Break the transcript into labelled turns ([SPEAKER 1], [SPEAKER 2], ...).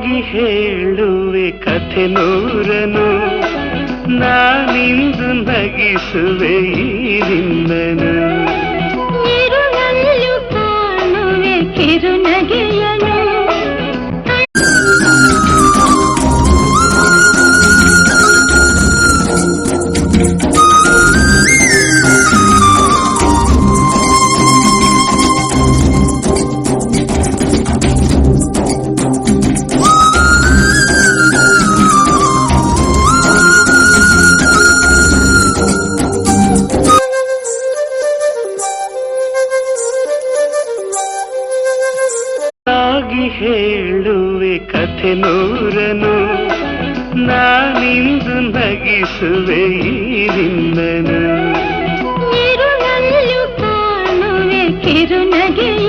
[SPEAKER 1] ಆಗಿ ಹೇಳುವೆ ಕಥೆ ನೂರನು, ನಾನಿಂದು ನಗಿಸುವೆ ಈ ನಿನ್ನನು.
[SPEAKER 2] ಇರುಳಲ್ಲೂ ಕಾಣುವೆ ಕಿರುನಗೆಯನು.
[SPEAKER 1] ಆಗಿ ಹೇಳುವೆ ಕಥೆ ನೂರನು, ನಾನಿಂದು ನಗಿಸುವೆ ಈ ನಿನ್ನನು.
[SPEAKER 2] ಇರುಳಲ್ಲೂ ಕಾಣುವೆ ಕಿರುನಗೆಯನು.